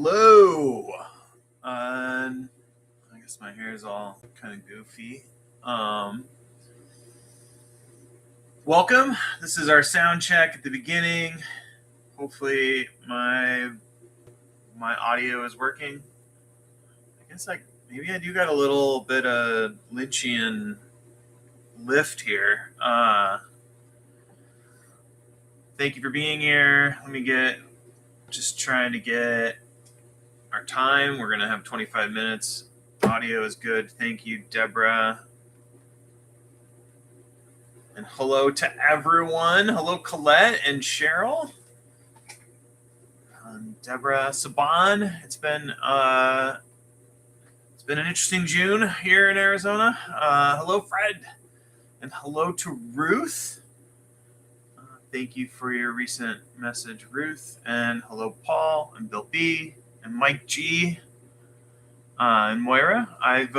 Hello. I guess my hair is all kind of goofy. Welcome. This is our sound check at the beginning. Hopefully my audio is working. I guess maybe I do got a little bit of Lynchian lift here. Thank you for being here. Let me just trying to get our time. We're going to have 25 minutes. Audio is good. Thank you, Deborah. And hello to everyone. Hello, Colette and Cheryl. Deborah, Saban. It's been an interesting June here in Arizona. Hello, Fred. And hello to Ruth. Thank you for your recent message, Ruth. And hello, Paul and Bill B. and Mike G. And Moira. I've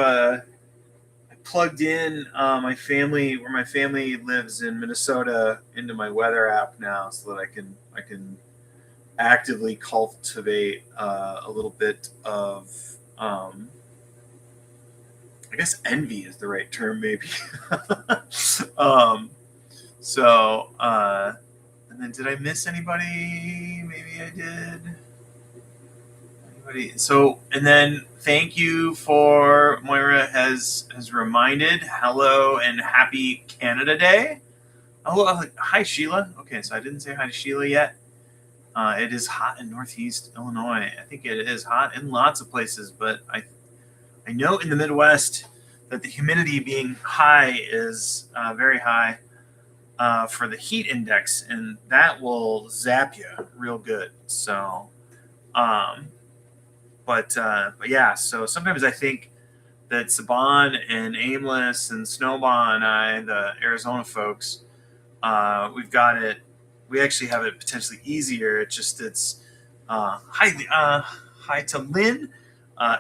plugged in my family, where my family lives in Minnesota, into my weather app now, so that I can actively cultivate a little bit of I guess envy is the right term, maybe. And then did I miss anybody? Maybe I did. So, and then thank you for Moira has reminded. Hello and happy Canada Day. Oh, hi Sheila. Okay, so I didn't say hi to Sheila yet. It is hot in Northeast Illinois. I think it is hot in lots of places, but I know in the Midwest that the humidity being high is very high for the heat index, and that will zap you real good. So, but yeah. So sometimes I think that Saban and Aimless and Snowball and I, the Arizona folks, we've got it. We actually have it potentially easier. It's hi to Lynn.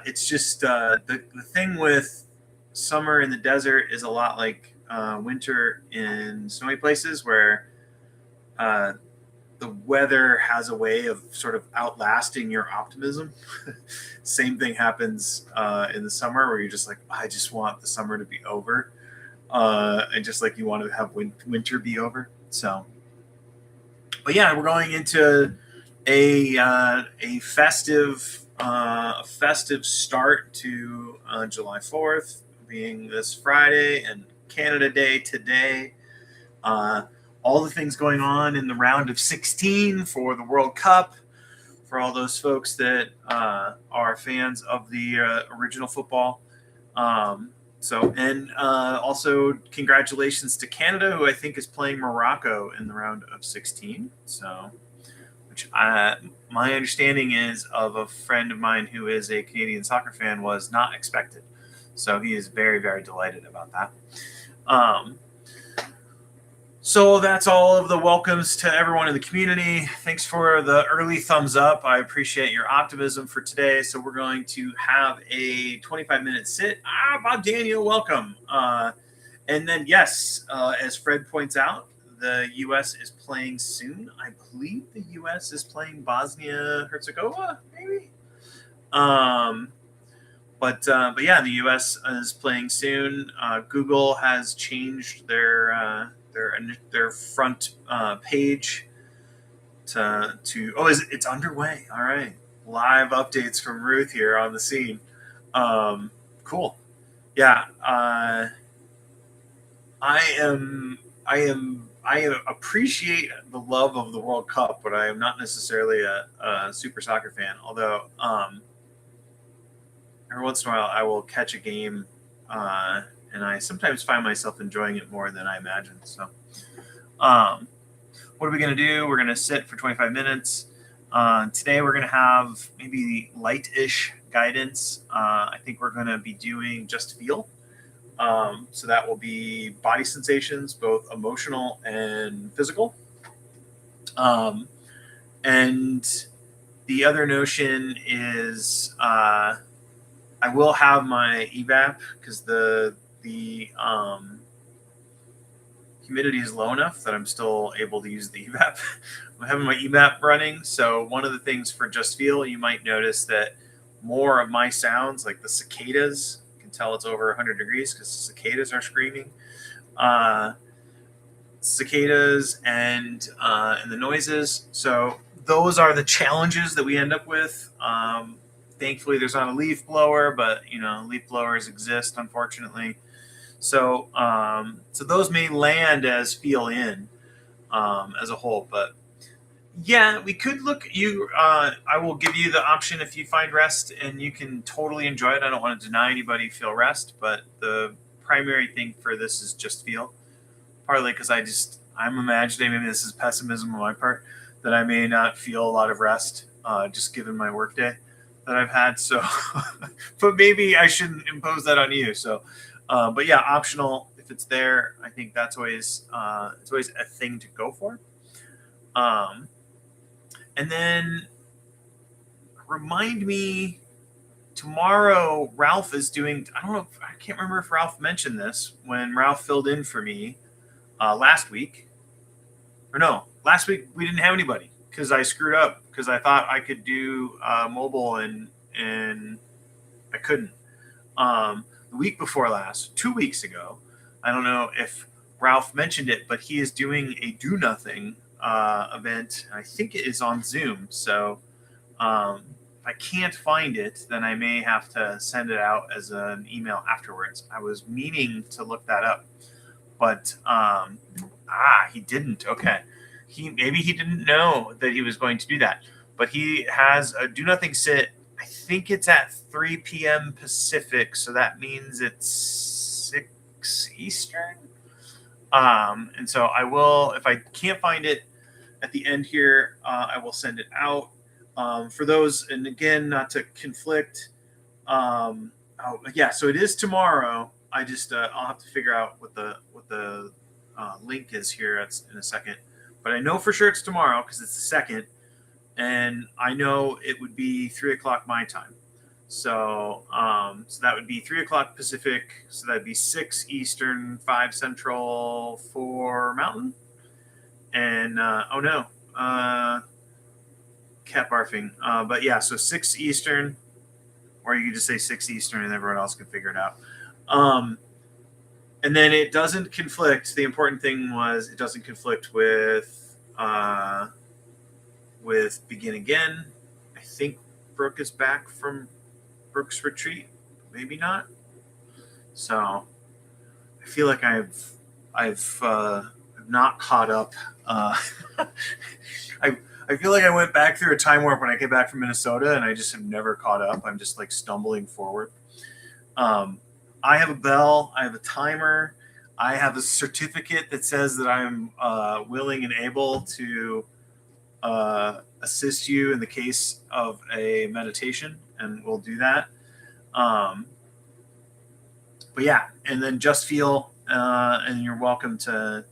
It's just the thing with summer in the desert is a lot like winter in snowy places, where the weather has a way of sort of outlasting your optimism. Same thing happens in the summer, where you're just like, I just want the summer to be over, and just like you want to have winter be over. So. But yeah, we're going into a festive start to July 4th, being this Friday, and Canada Day today. All the things going on in the round of 16 for the World Cup, for all those folks that are fans of the original football. Also congratulations to Canada, who I think is playing Morocco in the round of 16. So, my understanding is of a friend of mine who is a Canadian soccer fan, was not expected. So he is very, very delighted about that. So that's all of the welcomes to everyone in the community. Thanks for the early thumbs up. I appreciate your optimism for today. So we're going to have a 25-minute sit. Bob Daniel, welcome. And then, yes, as Fred points out, the U.S. is playing soon. I believe the U.S. is playing Bosnia-Herzegovina, maybe? But yeah, the U.S. is playing soon. Google has changed their front page to it's underway. All right, live updates from Ruth here on the scene. Cool. Yeah, I appreciate the love of the World Cup, but I am not necessarily a super soccer fan. Although every once in a while I will catch a game, and I sometimes find myself enjoying it more than I imagined. So, what are we going to do? We're going to sit for 25 minutes. Today we're going to have maybe light-ish guidance. I think we're going to be doing just feel. So that will be body sensations, both emotional and physical. And the other notion is I will have my evap, because the humidity is low enough that I'm still able to use the EVAP. I'm having my EVAP running. So one of the things for Just Feel, you might notice that more of my sounds, like the cicadas, you can tell it's over 100 degrees because the cicadas are screaming. Cicadas and the noises. So those are the challenges that we end up with. Thankfully, there's not a leaf blower, but leaf blowers exist, unfortunately. So so those may land as feel in as a whole, but yeah, we could look. I will give you the option if you find rest, and you can totally enjoy it. I don't want to deny anybody feel rest, but the primary thing for this is just feel. Partly because I'm imagining, maybe this is pessimism on my part, that I may not feel a lot of rest, just given my workday that I've had. So, but maybe I shouldn't impose that on you. So, but yeah, optional if it's there. I think that's always it's always a thing to go for. And then remind me tomorrow. Ralph is doing. I don't know. I can't remember if Ralph mentioned this when Ralph filled in for me last week. Or no, last week we didn't have anybody because I screwed up because I thought I could do mobile and I couldn't. The week before last, 2 weeks ago, I don't know if Ralph mentioned it, but he is doing a do nothing event. I think it is on Zoom. So if I can't find it, then I may have to send it out as an email afterwards. I was meaning to look that up, but he didn't. Okay. Maybe he didn't know that he was going to do that, but he has a do nothing sit. I think it's at 3 p.m. Pacific. So that means it's 6 Eastern. And so I will, if I can't find it at the end here, I will send it out for those. And again, not to conflict. So it is tomorrow. I just, I'll have to figure out what the link is here in a second, but I know for sure it's tomorrow because it's the second, and I know it would be 3:00 my time. So, so that would be 3:00 Pacific. So that'd be 6 Eastern, 5 Central, 4 Mountain. And cat barfing. But yeah, so 6 Eastern, or you could just say 6 Eastern, and everyone else can figure it out. And then it doesn't conflict. The important thing was it doesn't conflict with Begin Again. I think Brooke is back from Brooke's retreat. Maybe not. So I feel like I've not caught up. I feel like I went back through a time warp when I came back from Minnesota, and I just have never caught up. I'm just like stumbling forward. I have a bell. I have a timer. I have a certificate that says that I'm willing and able to assist you in the case of a meditation, and we'll do that. But yeah, and then just feel, and you're welcome to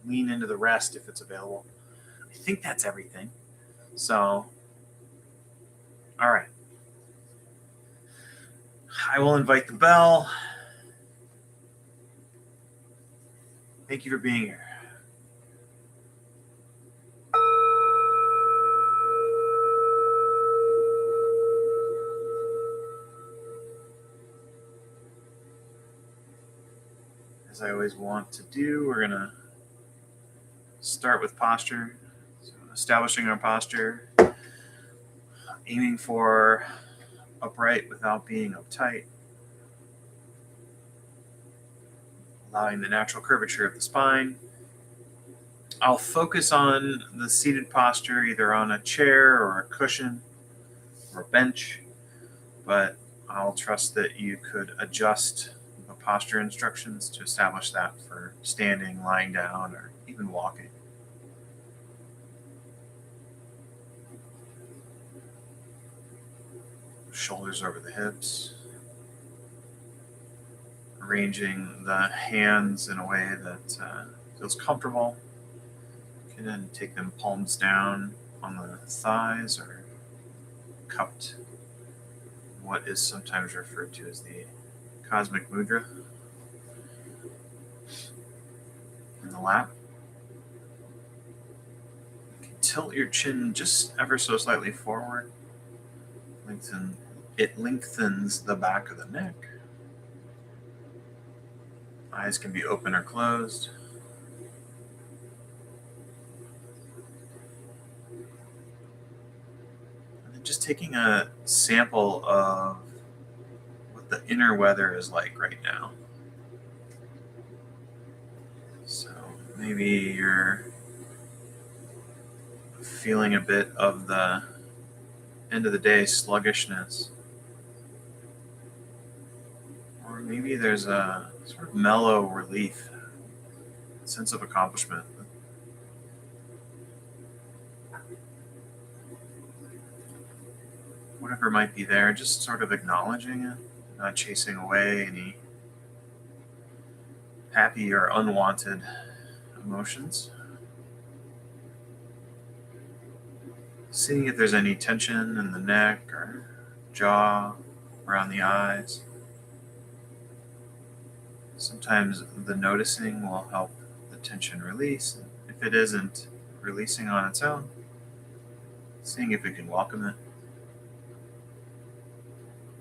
lean into the rest if it's available. I think that's everything. So, all right. I will invite the bell. Thank you for being here. As I always want to do, we're going to start with posture. So establishing our posture, aiming for upright without being uptight, allowing the natural curvature of the spine. I'll focus on the seated posture, either on a chair or a cushion or a bench, but I'll trust that you could adjust the posture instructions to establish that for standing, lying down, or even walking. Shoulders over the hips. Arranging the hands in a way that feels comfortable. You can then take them palms down on the thighs or cupped, what is sometimes referred to as the cosmic mudra. in the lap. You can tilt your chin just ever so slightly forward. It lengthens the back of the neck. Eyes can be open or closed. And then just taking a sample of what the inner weather is like right now. So maybe you're feeling a bit of the end of the day sluggishness. Or maybe there's a sort of mellow relief, sense of accomplishment. Whatever might be there, just sort of acknowledging it, not chasing away any happy or unwanted emotions. Seeing if there's any tension in the neck or jaw, around the eyes. Sometimes the noticing will help the tension release. If it isn't releasing on its own, seeing if we can welcome it.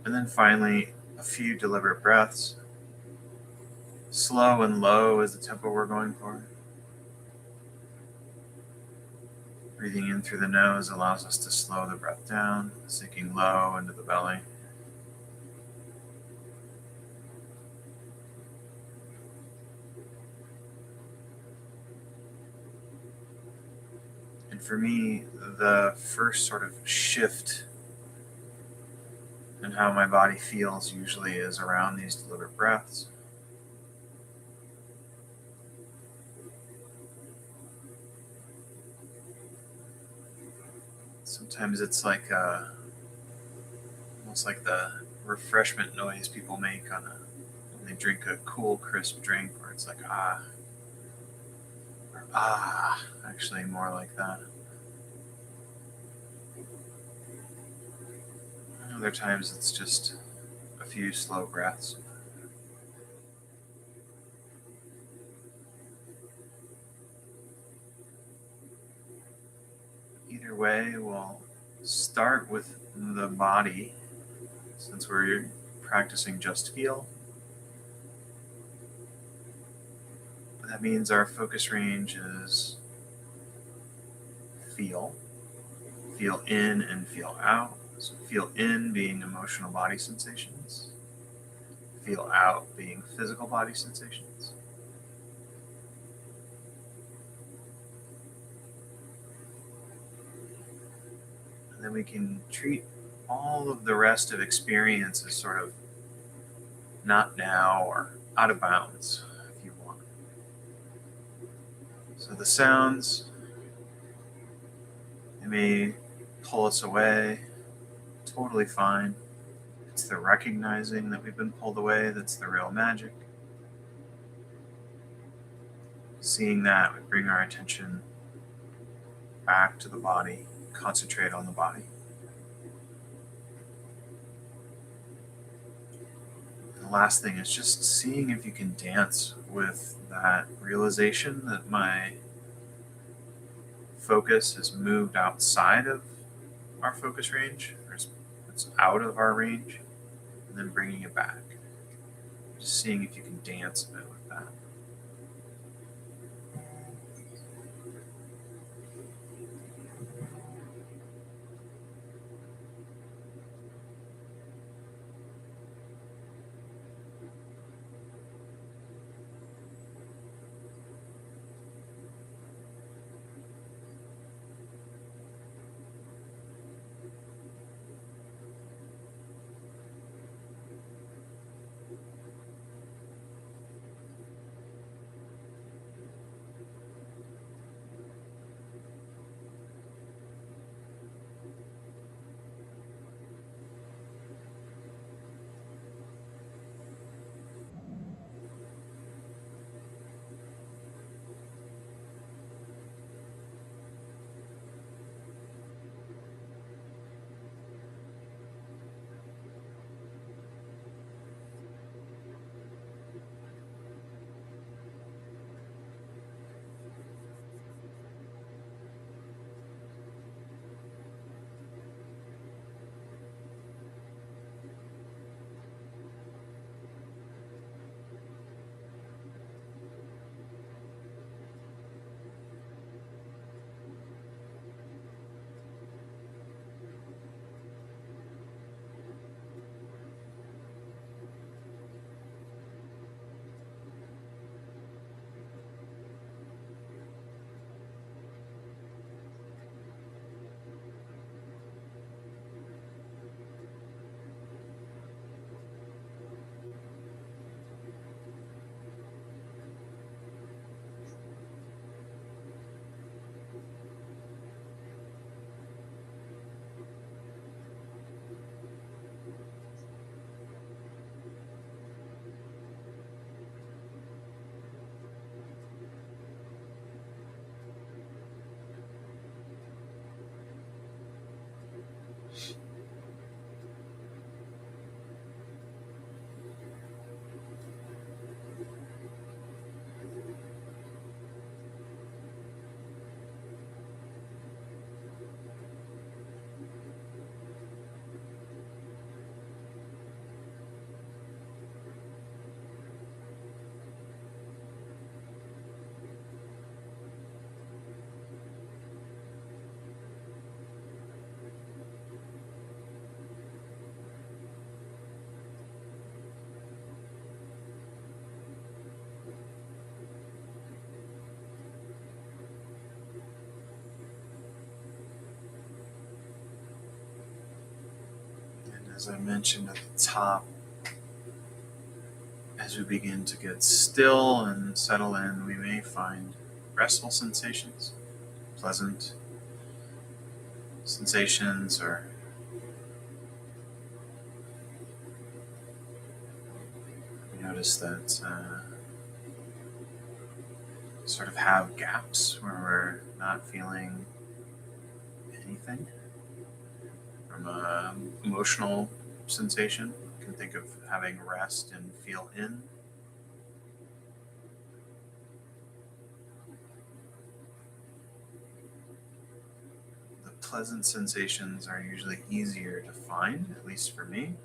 And then finally, a few deliberate breaths. Slow and low is the tempo we're going for. Breathing in through the nose allows us to slow the breath down, sinking low into the belly. And for me, the first sort of shift in how my body feels usually is around these deliberate breaths. Sometimes it's like almost like the refreshment noise people make when they drink a cool, crisp drink, where it's like ah, or ah, actually more like that. And other times it's just a few slow breaths. Either way, we'll start with the body, since we're practicing just feel. That means our focus range is feel in and feel out. So feel in being emotional body sensations, feel out being physical body sensations. And then we can treat all of the rest of experience as sort of not now or out of bounds, if you want. So the sounds, they may pull us away, totally fine. It's the recognizing that we've been pulled away that's the real magic. Seeing that, we bring our attention back to the body, concentrate on the body. And the last thing is just seeing if you can dance with that realization that my focus has moved outside of our focus range, or it's out of our range, and then bringing it back. Just seeing if you can dance a bit with that. As I mentioned at the top, as we begin to get still and settle in, we may find restful sensations, pleasant sensations, or we notice that sort of have gaps where we're not feeling anything from an emotional sensation. You can think of having rest and feel in. The pleasant sensations are usually easier to find, at least for me.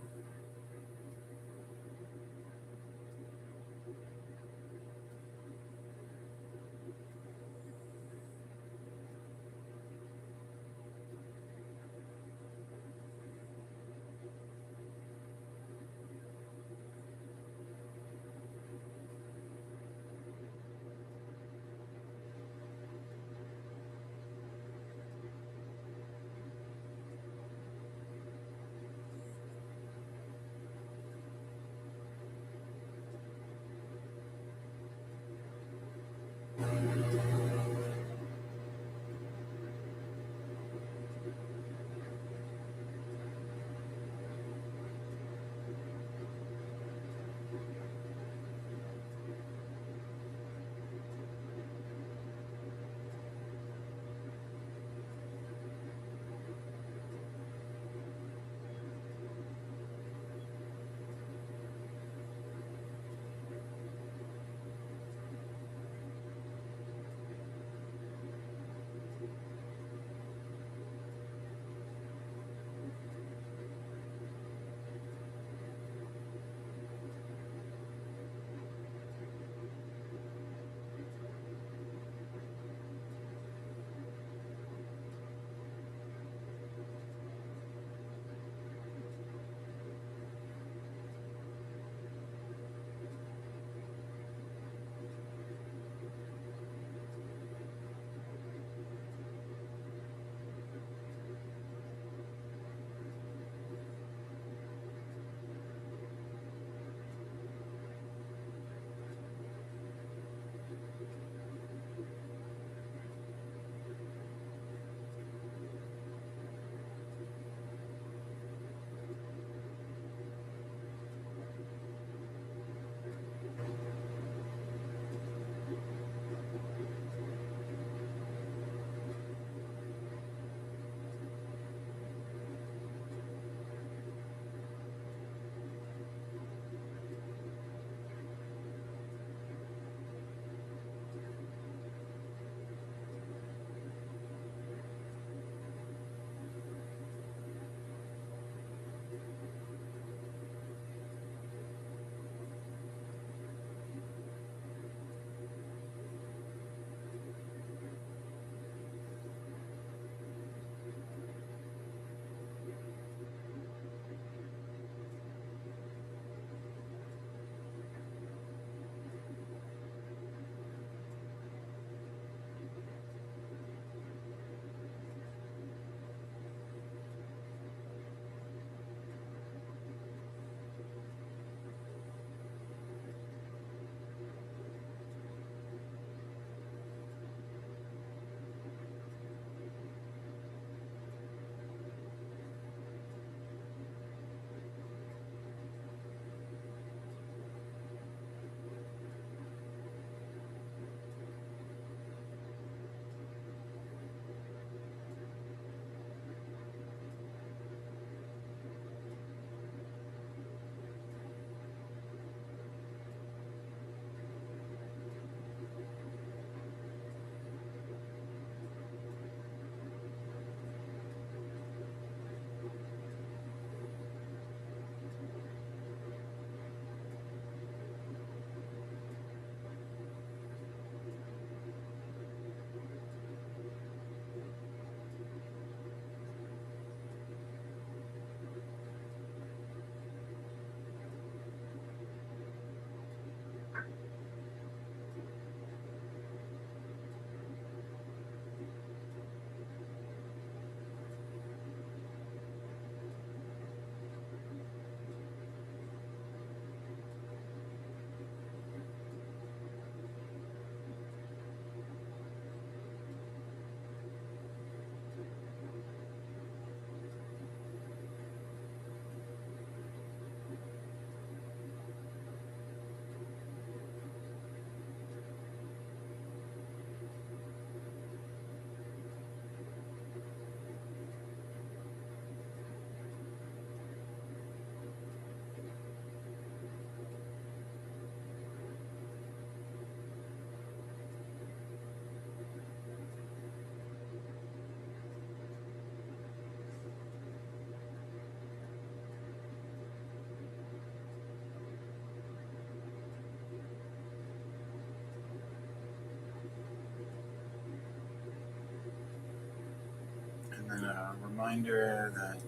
And then a reminder that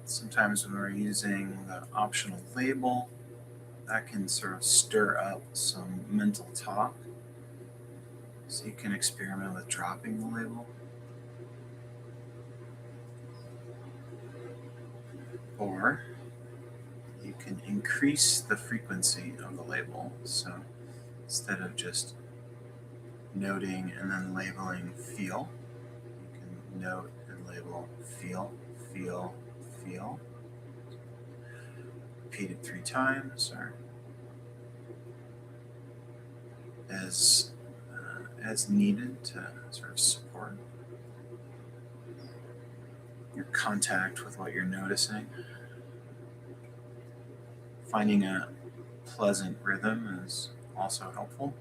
sometimes when we're using the optional label, that can sort of stir up some mental talk. So you can experiment with dropping the label. Or you can increase the frequency of the label. So instead of just noting and then labeling feel, you can note and label feel, feel, feel. Repeat it 3 times or as needed to sort of support your contact with what you're noticing. Finding a pleasant rhythm is also helpful.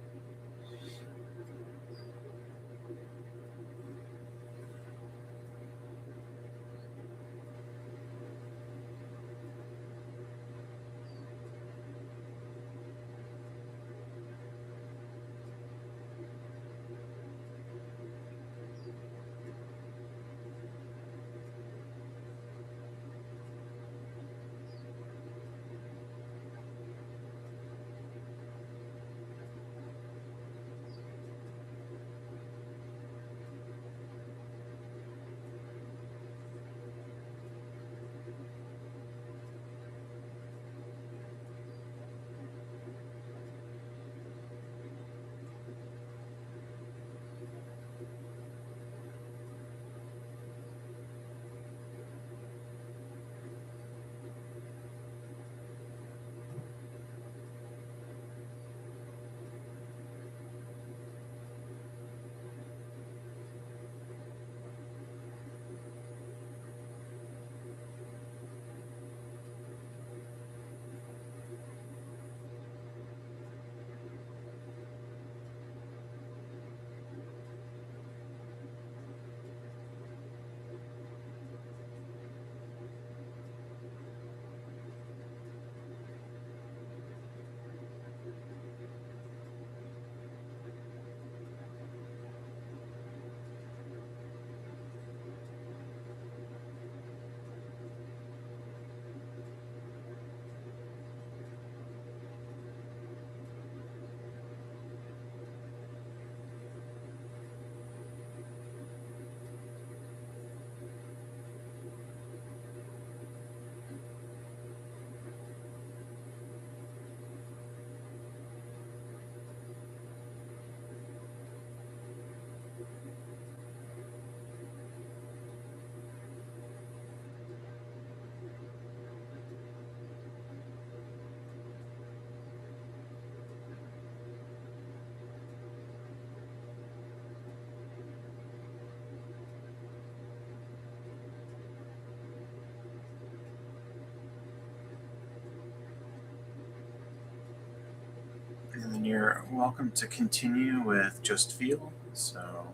And then you're welcome to continue with just feel. So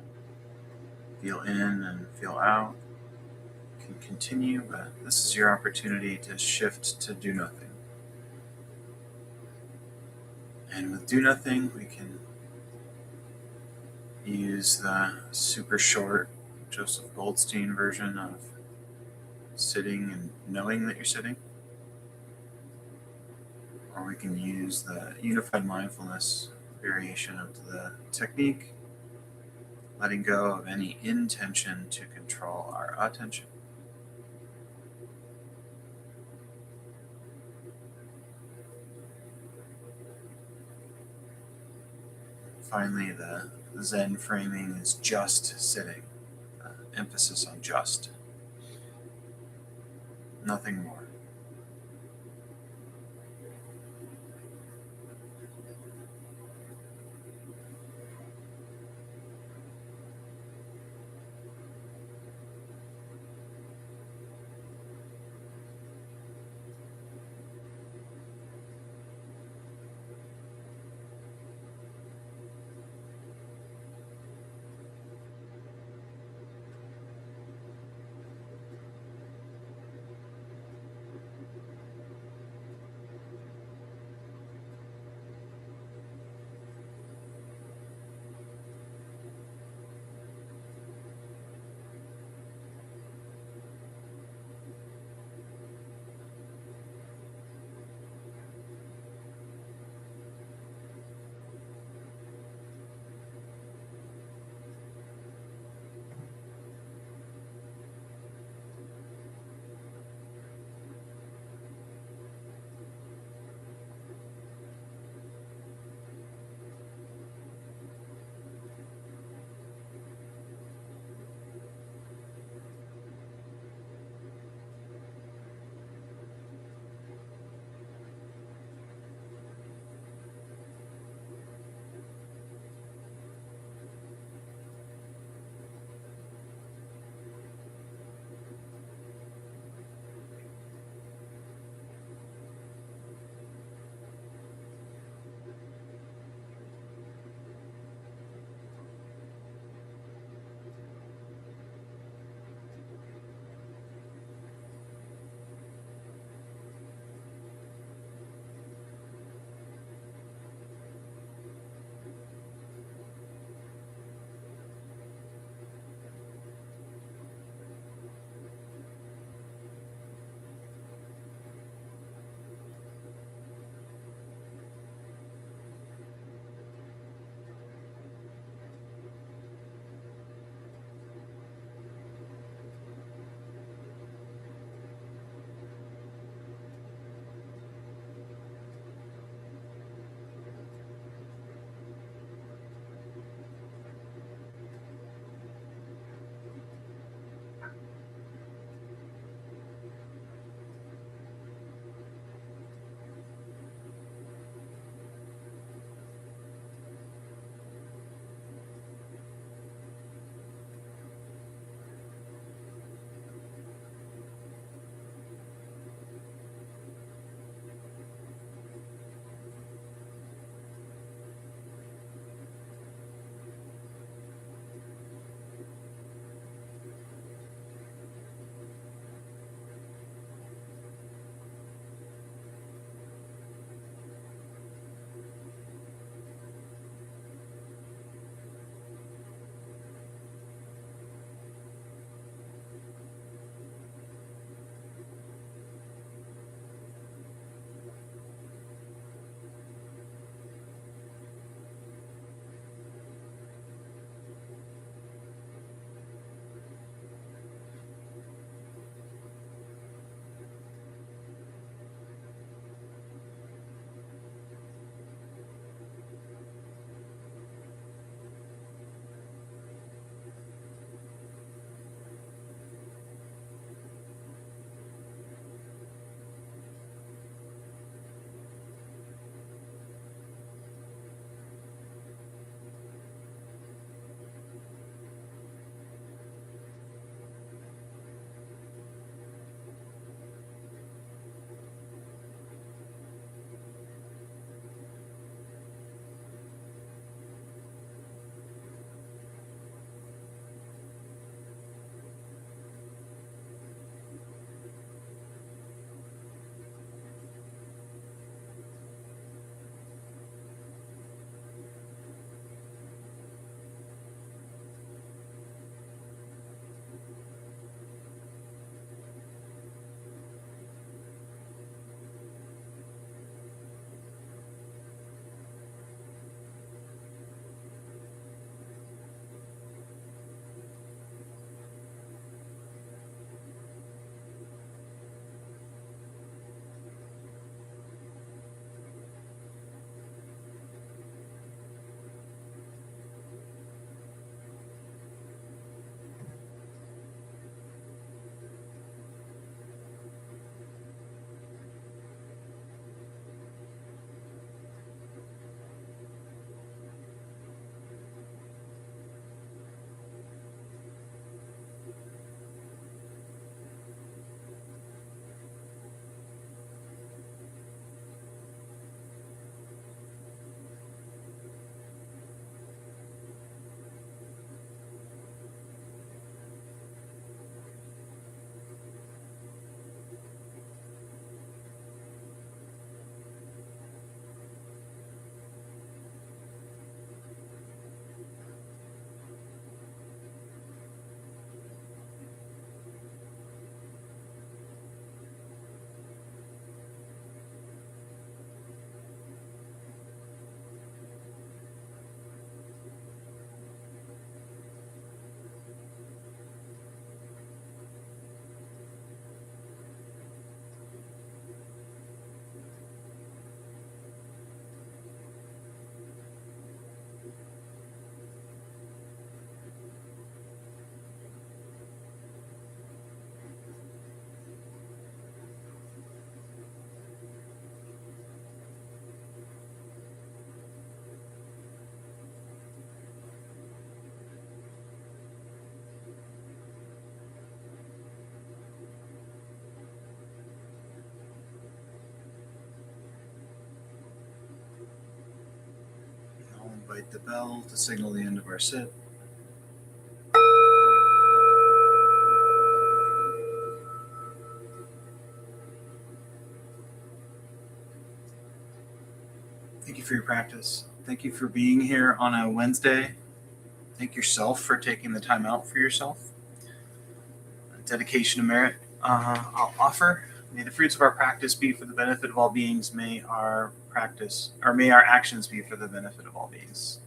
feel in and feel out. You can continue, but this is your opportunity to shift to do nothing. And with do nothing, we can use the super short Joseph Goldstein version of sitting and knowing that you're sitting. Or we can use the unified mindfulness variation of the technique, letting go of any intention to control our attention. Finally, the Zen framing is just sitting, emphasis on just, nothing more. Light the bell to signal the end of our sit. Thank you for your practice. Thank you for being here on a Wednesday. Thank yourself for taking the time out for yourself. Dedication to merit. I'll offer. May the fruits of our practice be for the benefit of all beings. May our actions be for the benefit of all beings.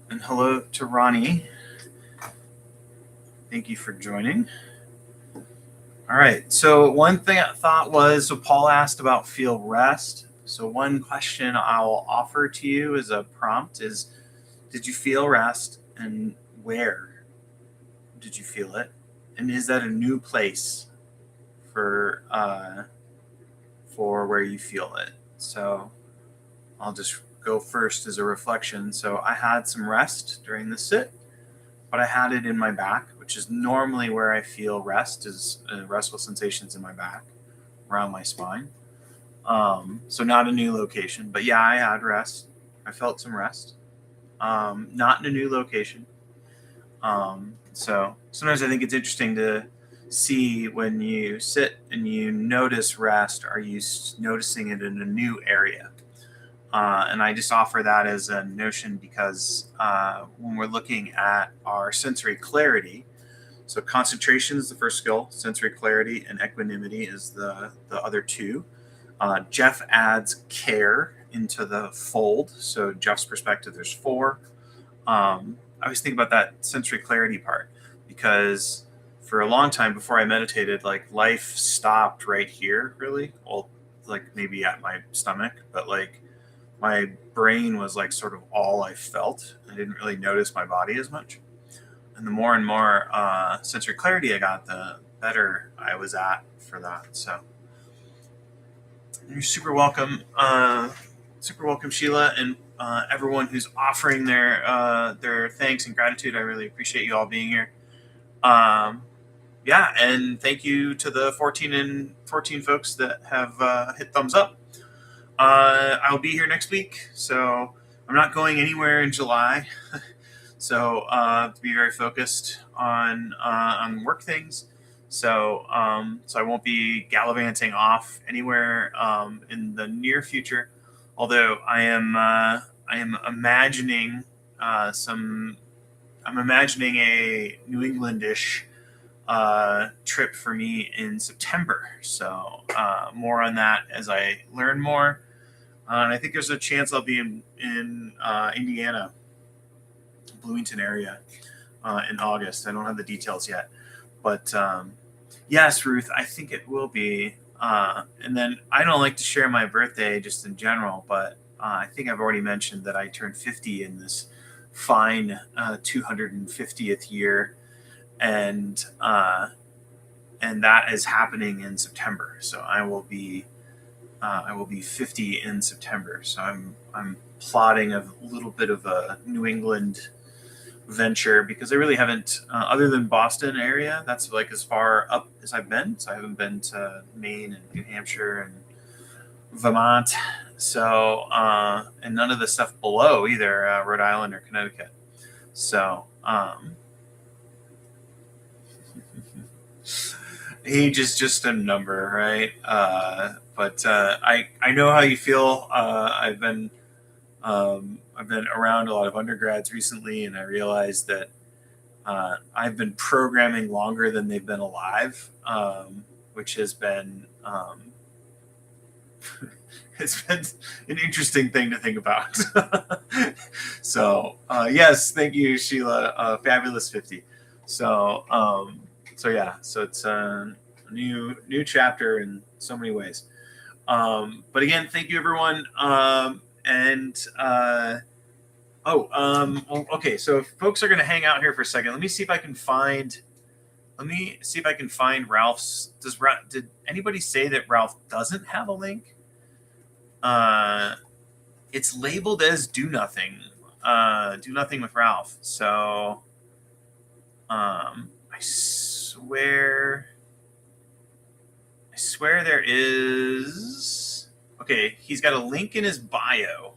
And hello to Ronnie. Thank you for joining. All right. So one thing I thought was, so Paul asked about feel rest. So one question I'll offer to you as a prompt is, did you feel rest, and where did you feel it? And is that a new place for where you feel it? So I'll just go first as a reflection. So I had some rest during the sit, but I had it in my back, which is normally where I feel rest, is restful sensations in my back, around my spine. So not a new location, but yeah, I had rest. I felt some rest. Not in a new location. So sometimes I think it's interesting to see when you sit and you notice rest, are you noticing it in a new area? And I just offer that as a notion because when we're looking at our sensory clarity, so concentration is the first skill, sensory clarity and equanimity is the other two. Jeff adds care into the fold. So Jeff's perspective, there's 4. I always think about that sensory clarity part because for a long time before I meditated, like life stopped right here, really. Well, like maybe at my stomach, but like my brain was like sort of all I felt. I didn't really notice my body as much. And the more and more sensory clarity I got, the better I was at for that. So you're super welcome. Super welcome, Sheila, and everyone who's offering their thanks and gratitude. I really appreciate you all being here. Yeah, and thank you to the 14 folks that have hit thumbs up. I'll be here next week, so I'm not going anywhere in July. So to be very focused on work things. So I won't be gallivanting off anywhere in the near future. Although I am imagining I'm imagining a New England-ish trip for me in September. So more on that as I learn more. And I think there's a chance I'll be in Indiana, Bloomington area in August. I don't have the details yet, but yes, Ruth, I think it will be. And then I don't like to share my birthday just in general, but I think I've already mentioned that I turned 50 in this fine 250th year, and that is happening in September. So I will be 50 in September. So I'm plotting a little bit of a New England venture because I really haven't, other than Boston area, that's like as far up as I've been. So I haven't been to Maine and New Hampshire and Vermont. So and none of the stuff below either, Rhode Island or Connecticut. So age is just a number, right? But I know how you feel. I've been around a lot of undergrads recently, and I realized that I've been programming longer than they've been alive, which has been it's been an interesting thing to think about. So yes, thank you, Sheila. Fabulous 50. So yeah, so it's a new chapter in so many ways. But again, thank you, everyone. Okay. So if folks are going to hang out here for a second, let me see if I can find Ralph's. Did anybody say that Ralph doesn't have a link? It's labeled as do nothing with Ralph. So, I swear there is. Okay, he's got a link in his bio.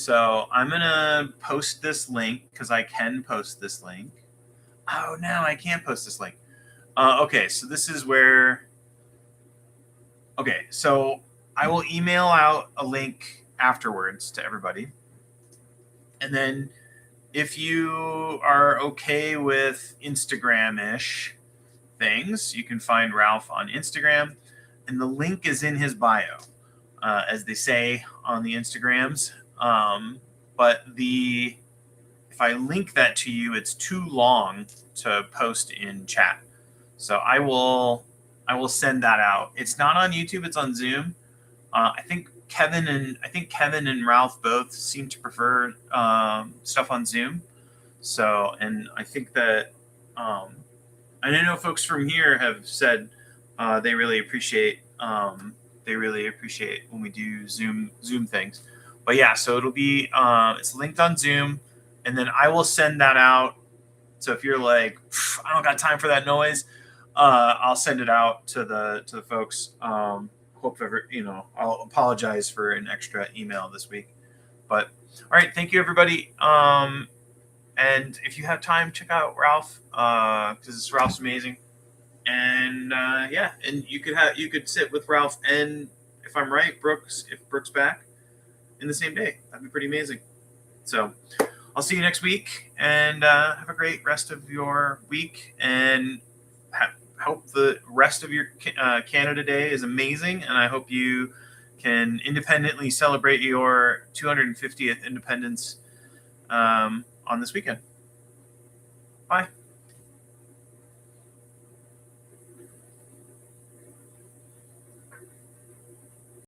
So I'm going to post this link because I can post this link. Oh, no, I can't post this link. Okay, so this is where... Okay, so I will email out a link afterwards to everybody. And then if you are okay with Instagram-ish things, you can find Ralph on Instagram. And the link is in his bio, as they say on the Instagrams. But if I link that to you, it's too long to post in chat. So I will send that out. It's not on YouTube, it's on Zoom. I think Kevin and Ralph both seem to prefer stuff on Zoom. So, and I think that I know folks from here have said they really appreciate when we do Zoom things. But yeah, so it'll be it's linked on Zoom, and then I will send that out. So if you're like, I don't got time for that noise, I'll send it out to the folks. Hope ever, I'll apologize for an extra email this week. But all right, thank you everybody. And if you have time, check out Ralph because Ralph's amazing. And yeah, and you could sit with Ralph and, if I'm right, if Brooke's back in the same day. That'd be pretty amazing. So I'll see you next week, and have a great rest of your week, and hope the rest of your Canada Day is amazing, and I hope you can independently celebrate your 250th independence on this weekend. Bye.